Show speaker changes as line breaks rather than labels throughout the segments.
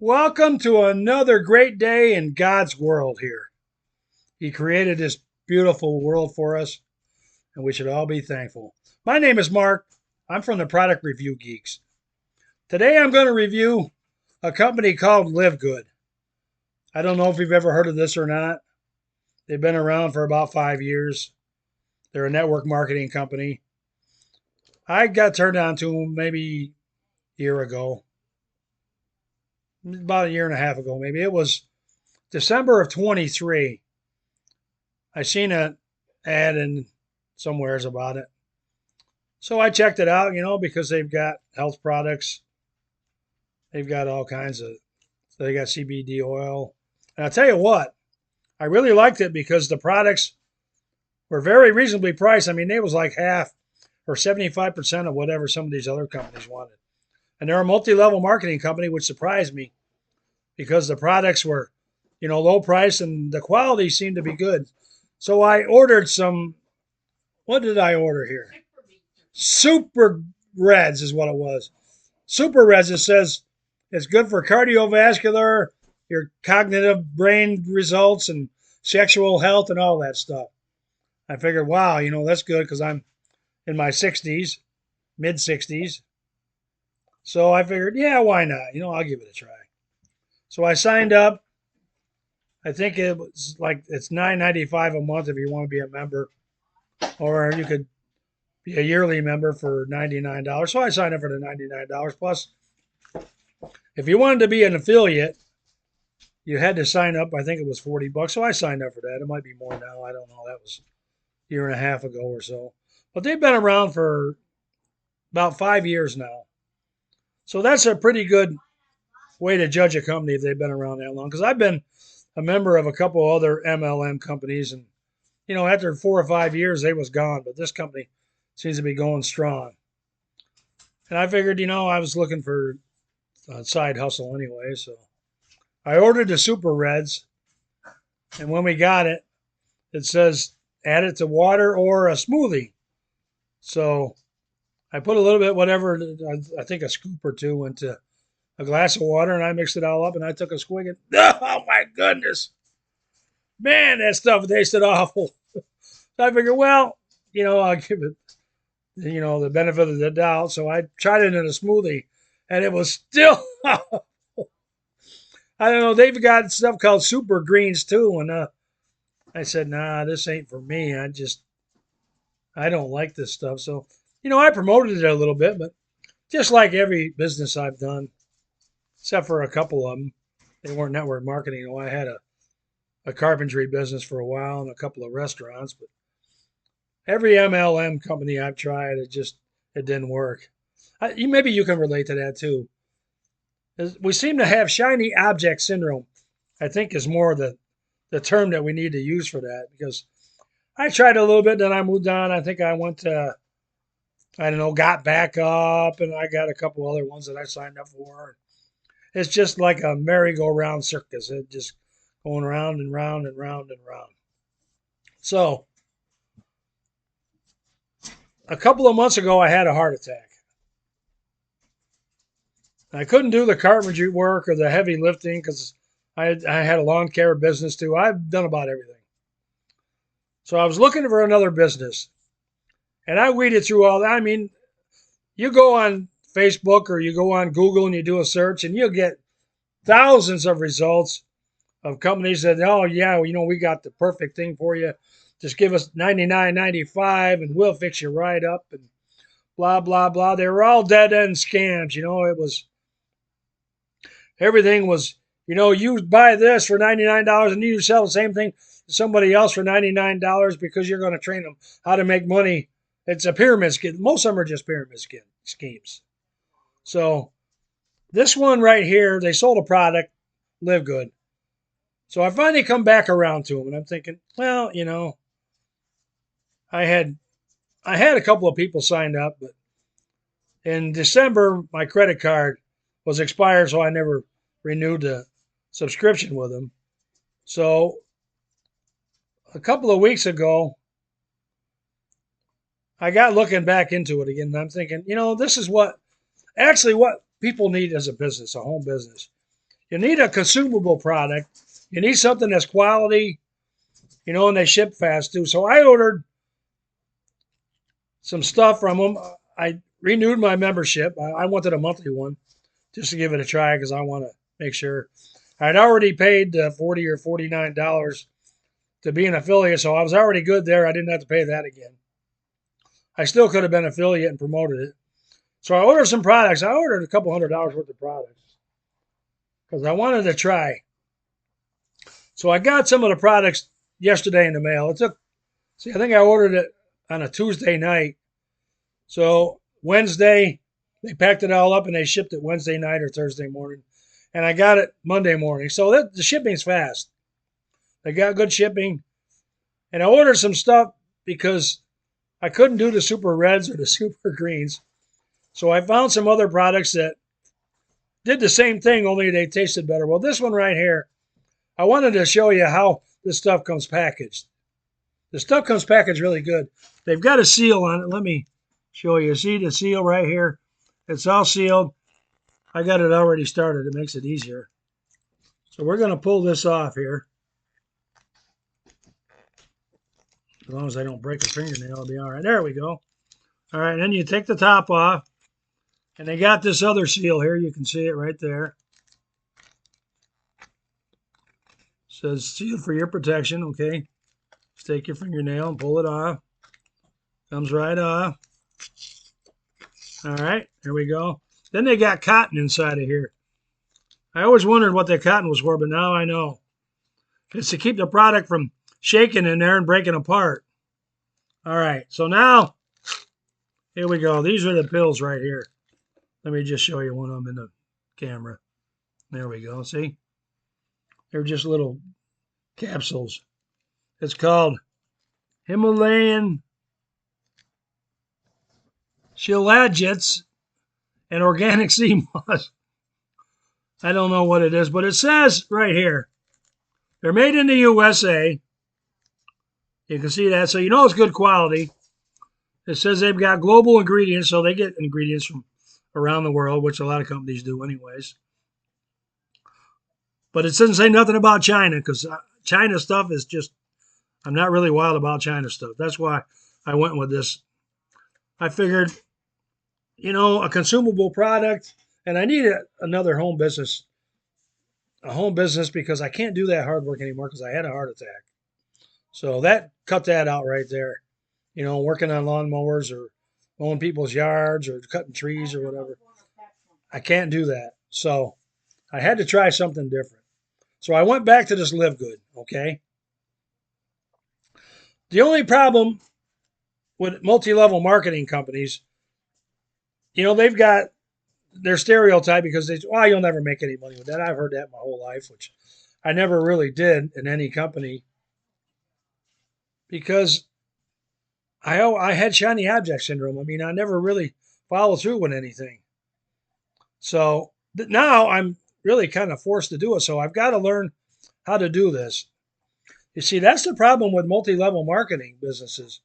Welcome to another great day in God's world here. He created this beautiful world for us, and we should all be thankful. My name is Mark. I'm from the Product Review Geeks. Today I'm going to review a company called Livegood. I don't know if you've ever heard of this or not. They've been around for about 5 years. They're a network marketing company. I got turned on to them maybe a year ago, about a year and a half ago, maybe. It was December of 23. I seen an ad in somewheres about it. So I checked it out, because they've got health products. They've got all kinds of, they got CBD oil. And I'll tell you what, I really liked it because the products were very reasonably priced. I mean, they was like half or 75% of whatever some of these other companies wanted. And they're a multi-level marketing company, which surprised me because the products were, low price and the quality seemed to be good. So I ordered some, what did I order here? Super Reds is what it was. Super Reds, it says it's good for cardiovascular, your cognitive brain results, and sexual health and all that stuff. I figured, wow, that's good because I'm in my 60s, mid 60s. So I figured, yeah, why not? I'll give it a try. So I signed up. I think it was like it's $9.95 a month if you want to be a member, or you could be a yearly member for $99. So I signed up for the $99 plus. If you wanted to be an affiliate, you had to sign up. I think it was $40. So I signed up for that. It might be more now. I don't know. That was a year and a half ago or so. But they've been around for about 5 years now. So that's a pretty good way to judge a company if they've been around that long. Because I've been a member of a couple other MLM companies, and after 4 or 5 years they was gone. But this company seems to be going strong. And I figured, I was looking for a side hustle anyway, so I ordered the Super Reds, and when we got it, it says add it to water or a smoothie. So I put a little bit, whatever, I think a scoop or two into a glass of water, and I mixed it all up, and I took a swig, and oh my goodness, man, that stuff tasted awful. So I figured, well, I'll give it, the benefit of the doubt. So I tried it in a smoothie, and it was still, I don't know, they've got stuff called super greens too, and I said, nah, this ain't for me. I don't like this stuff. So, I promoted it a little bit, but just like every business I've done, except for a couple of them, they weren't network marketing. I had a carpentry business for a while and a couple of restaurants, but every MLM company I've tried, it didn't work. Maybe you can relate to that too. We seem to have shiny object syndrome, I think is more the term that we need to use for that, because I tried a little bit, then I moved on. I think I went to, I don't know, got back up, and I got a couple other ones that I signed up for. It's just like a merry-go-round circus. It just going round and round and round and round. So a couple of months ago, I had a heart attack. I couldn't do the carpentry work or the heavy lifting because I had a lawn care business too. I've done about everything. So I was looking for another business. And I weeded through all that. I mean, you go on Facebook or you go on Google and you do a search, and you'll get thousands of results of companies that, oh, yeah, we got the perfect thing for you. Just give us $99.95 and we'll fix you right up, and blah, blah, blah. They were all dead end scams. It was, everything was, you buy this for $99 and you sell the same thing to somebody else for $99 because you're going to train them how to make money. It's a pyramid scheme. Most of them are just pyramid schemes. So this one right here, they sold a product, Livegood. So I finally come back around to them, and I'm thinking, well, I had a couple of people signed up, but in December my credit card was expired, so I never renewed the subscription with them. So a couple of weeks ago, I got looking back into it again, and I'm thinking, this is what people need as a business, a home business. You need a consumable product. You need something that's quality, and they ship fast too. So I ordered some stuff from them. I renewed my membership. I wanted a monthly one just to give it a try because I want to make sure. I'd already paid $40 or $49 to be an affiliate, so I was already good there. I didn't have to pay that again. I still could have been an affiliate and promoted it. So I ordered some products. I ordered a couple $100 worth of products because I wanted to try. So I got some of the products yesterday in the mail. I think I ordered it on a Tuesday night. So Wednesday, they packed it all up and they shipped it Wednesday night or Thursday morning. And I got it Monday morning. So the shipping's fast. They got good shipping. And I ordered some stuff because I couldn't do the super reds or the super greens. So I found some other products that did the same thing, only they tasted better. Well, this one right here, I wanted to show you how this stuff comes packaged. The stuff comes packaged really good. They've got a seal on it. Let me show you. See the seal right here? It's all sealed. I got it already started. It makes it easier. So we're going to pull this off here. As long as I don't break a fingernail, I'll be all right. There we go. All right, and then you take the top off. And they got this other seal here. You can see it right there. It says sealed for your protection. Okay. Just take your fingernail and pull it off. Comes right off. All right, here we go. Then they got cotton inside of here. I always wondered what that cotton was for, but now I know. It's to keep the product from shaking in there and breaking apart. All right, so now, here we go. These are the pills right here. Let me just show you one of them in the camera. There we go, see? They're just little capsules. It's called Himalayan Shilajits and Organic Sea Moss. I don't know what it is, but it says right here, they're made in the USA. You can see that, so you know it's good quality. It says they've got global ingredients, so they get ingredients from around the world, which a lot of companies do anyways. But it doesn't say nothing about China, because China stuff is just, I'm not really wild about China stuff. That's why I went with this. I figured, a consumable product, and I need another home business. A home business because I can't do that hard work anymore because I had a heart attack. So that cut that out right there. Working on lawnmowers or mowing people's yards or cutting trees or whatever. I can't do that. So I had to try something different. So I went back to this Livegood, okay? The only problem with multi-level marketing companies, they've got their stereotype because you'll never make any money with that. I've heard that my whole life, which I never really did in any company because I had shiny object syndrome. I mean, I never really followed through with anything. So now I'm really kind of forced to do it. So I've got to learn how to do this. You see, that's the problem with multi-level marketing businesses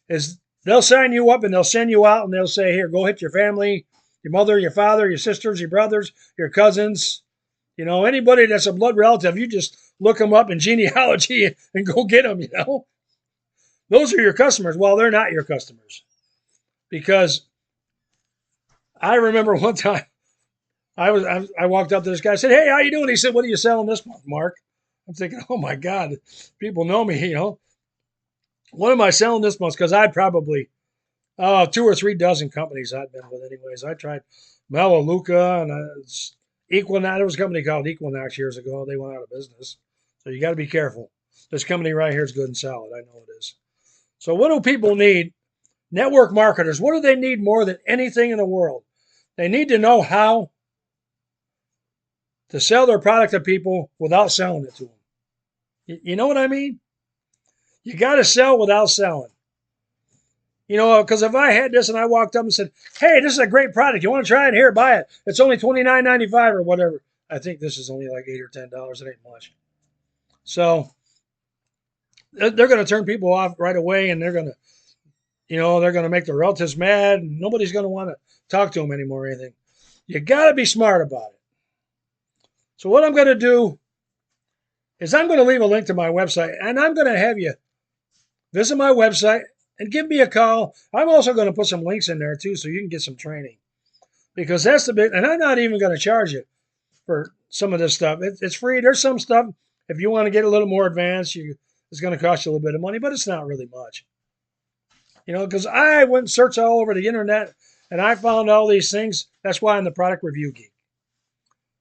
is they'll sign you up and they'll send you out and they'll say, here, go hit your family, your mother, your father, your sisters, your brothers, your cousins, anybody that's a blood relative, you just look them up in genealogy and go get them, Those are your customers. Well, they're not your customers because I remember one time I walked up to this guy, I said, hey, how you doing? He said, what are you selling this month, Mark? I'm thinking, oh my God, people know me, What am I selling this month? Because I'd probably 2 or 3 dozen companies I'd been with anyways. I tried Melaleuca and Equinox. There was a company called Equinox years ago. They went out of business. So you got to be careful. This company right here is good and solid. I know it is. So what do people need? Network marketers. What do they need more than anything in the world? They need to know how to sell their product to people without selling it to them. You know what I mean? You got to sell without selling. Because if I had this and I walked up and said, hey, this is a great product. You want to try it? Here, buy it. It's only $29.95 or whatever. I think this is only like $8 or $10. It ain't much. So they're going to turn people off right away and they're going to make their relatives mad. And nobody's going to want to talk to them anymore or anything. You got to be smart about it. So what I'm going to do is I'm going to leave a link to my website, and I'm going to have you visit my website and give me a call. I'm also going to put some links in there too, so you can get some training, because that's the big. And I'm not even going to charge you for some of this stuff. It's free. There's some stuff if you want to get a little more advanced, it's going to cost you a little bit of money, but it's not really much. Because I went and searched all over the internet and I found all these things. That's why I'm the product review geek,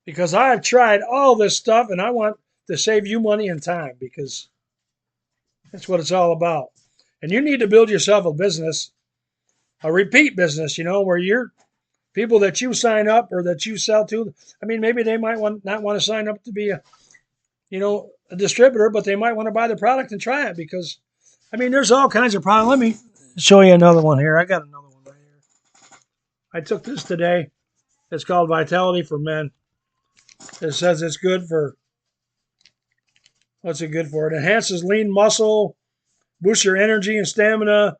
because I've tried all this stuff and I want to save you money and time, because that's what it's all about. And you need to build yourself a business, a repeat business, where you're people that you sign up or that you sell to. I mean, maybe they might not want to sign up to be a distributor, but they might want to buy the product and try it, because, I mean, there's all kinds of products. Let me show you another one here. I got another one right here. I took this today. It's called Vitality for Men. It says it's good for, what's it good for? It enhances lean muscle, boosts your energy and stamina,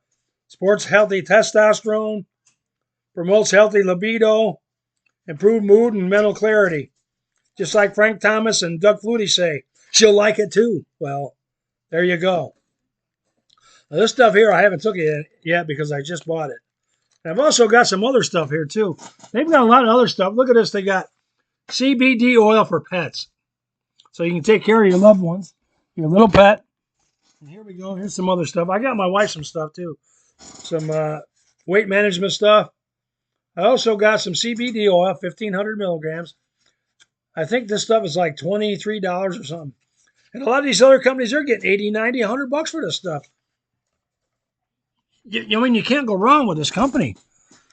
supports healthy testosterone, promotes healthy libido, improved mood and mental clarity. Just like Frank Thomas and Doug Flutie say, she'll like it too. Well, there you go. Now, this stuff here, I haven't took it yet because I just bought it. And I've also got some other stuff here too. They've got a lot of other stuff. Look at this. They got CBD oil for pets. So you can take care of your loved ones, your little pet. And here we go. Here's some other stuff. I got my wife some stuff too. Some weight management stuff. I also got some CBD oil, 1,500 milligrams. I think this stuff is like $23 or something. And a lot of these other companies, they're getting 80, 90, 100 bucks for this stuff. I mean, you can't go wrong with this company.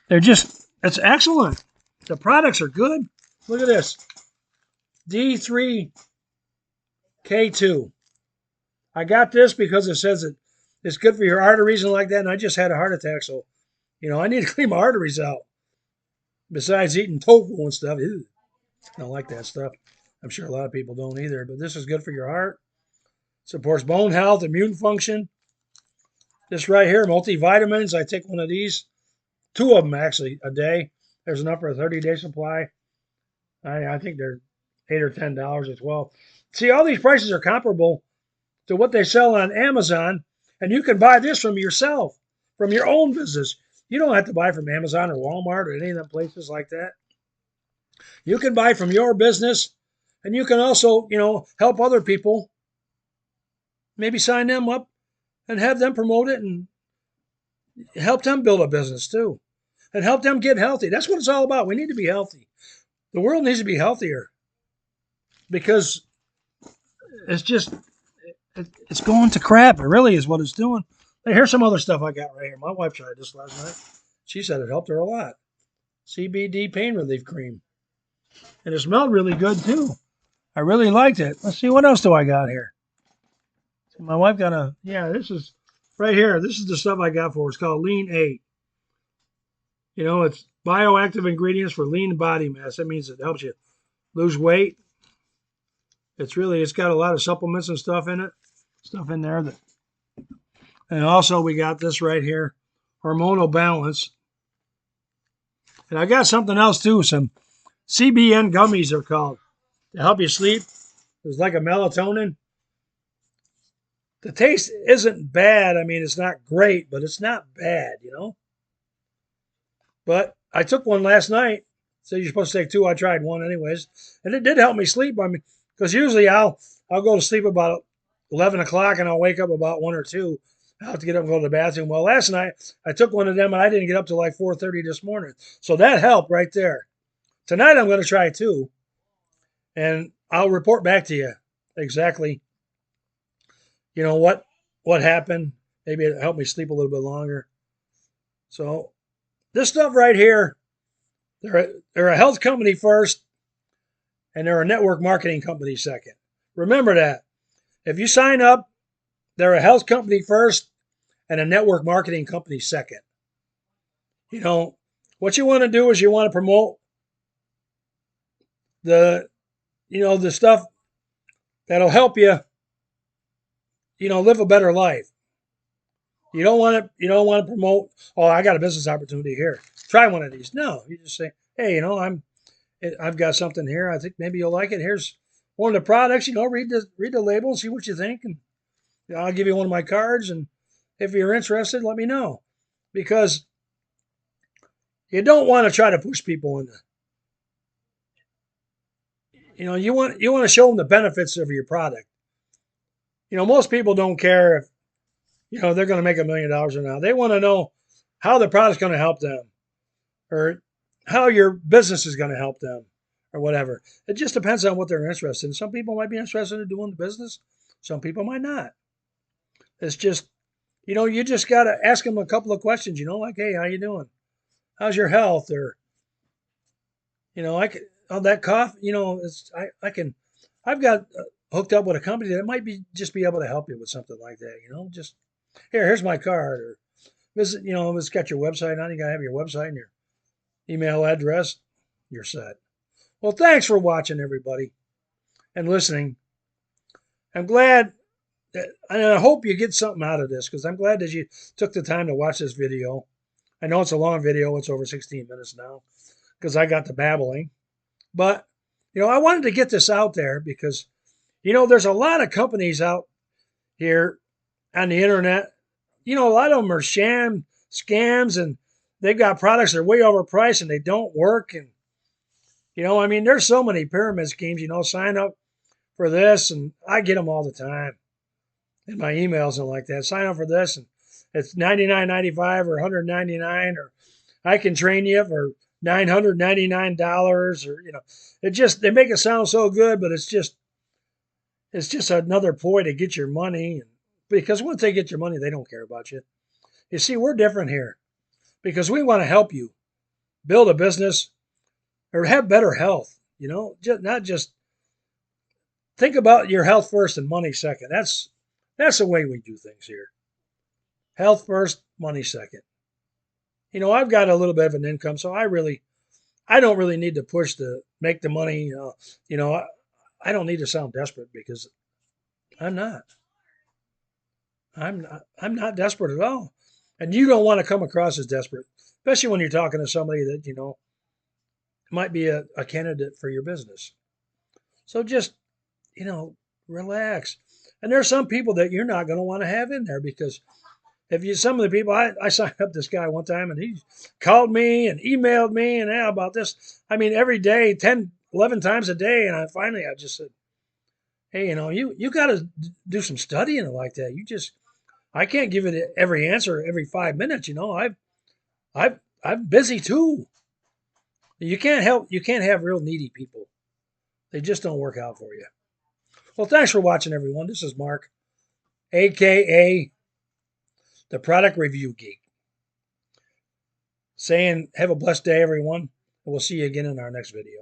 It's excellent. The products are good. Look at this. D3K2. I got this because it says it's good for your arteries and like that, and I just had a heart attack, so, I need to clean my arteries out. Besides eating tofu and stuff. Ew. I don't like that stuff. I'm sure a lot of people don't either, but this is good for your heart. Supports bone health, immune function. This right here, multivitamins. I take one of these, 2 of them actually, a day. There's enough for a 30-day supply. I think they're $8 or $10 as well. See, all these prices are comparable to what they sell on Amazon, and you can buy this from yourself, from your own business. You don't have to buy from Amazon or Walmart or any of them places like that. You can buy from your business, and you can also, help other people. Maybe sign them up and have them promote it and help them build a business too. And help them get healthy. That's what it's all about. We need to be healthy. The world needs to be healthier, because it's going to crap. It really is what it's doing. Hey, here's some other stuff I got right here. My wife tried this last night. She said it helped her a lot. CBD pain relief cream. And it smelled really good too. I really liked it. Let's see, what else do I got here? My wife got this is right here. This is the stuff I got for her. It's called Lean 8. It's bioactive ingredients for lean body mass. That means it helps you lose weight. It's got a lot of supplements and stuff in it. Stuff in there and also we got this right here, hormonal balance. And I got something else too, some CBN gummies are called, to help you sleep. It's like a melatonin. The taste isn't bad. I mean, it's not great, but it's not bad, But I took one last night. So you're supposed to take 2. I tried one anyways. And it did help me sleep. I mean, because usually I'll go to sleep about 11 o'clock and I'll wake up about 1 or 2. I'll have to get up and go to the bathroom. Well, last night I took one of them and I didn't get up till like 4:30 this morning. So that helped right there. Tonight I'm going to try 2. And I'll report back to you exactly, what happened. Maybe it helped me sleep a little bit longer. So this stuff right here, they're a health company first, and they're a network marketing company second. Remember that. If you sign up, they're a health company first and a network marketing company second. What you want to do is you want to promote the stuff that'll help you, live a better life. You don't want to promote, oh, I got a business opportunity here. Try one of these. No, you just say, hey, I've got something here. I think maybe you'll like it. Here's one of the products. Read the label and see what you think, and I'll give you one of my cards. And if you're interested, let me know, because you don't want to try to push people into. You want to show them the benefits of your product. Most people don't care if they're going to make $1 million or not. They want to know how the product's going to help them, or how your business is going to help them, or whatever. It just depends on what they're interested in. Some people might be interested in doing the business. Some people might not. It's just, you just got to ask them a couple of questions, like, hey, how you doing? How's your health? Or, I can, on that cough, I've got hooked up with a company that might just be able to help you with something like that, just here's my card, or visit, it's got your website on. You got to have your website and your email address. You're set. Well, thanks for watching, everybody, and listening. I'm glad that, and I hope you get something out of this, because I'm glad that you took the time to watch this video. I know it's a long video. It's over 16 minutes now, because I got the babbling. But, I wanted to get this out there because, there's a lot of companies out here on the internet. A lot of them are scams, and they've got products that are way overpriced and they don't work. And, there's so many pyramid schemes, sign up for this, and I get them all the time in my emails and like that. Sign up for this, and it's $99.95 or $199, or I can train you for $999, or they make it sound so good, but it's just another ploy to get your money. Because once they get your money, they don't care about you. You see, we're different here because we want to help you build a business or have better health. Not just think about your health first and money second. That's the way we do things here. Health first, money second. I've got a little bit of an income, so I don't really need to push to make the money. I don't need to sound desperate, because I'm not. I'm not desperate at all. And you don't want to come across as desperate, especially when you're talking to somebody that, might be a candidate for your business. So just, relax. And there's some people that you're not going to want to have in there, because some of the people, I signed up this guy one time, and he called me and emailed me and about this. Every day, 10, 11 times a day. And I just said, hey, you got to do some studying like that. I can't give it every answer every 5 minutes. I'm busy too. You can't have real needy people. They just don't work out for you. Well, thanks for watching, everyone. This is Mark, AKA the Product Review Geek, saying have a blessed day, everyone, and we'll see you again in our next video.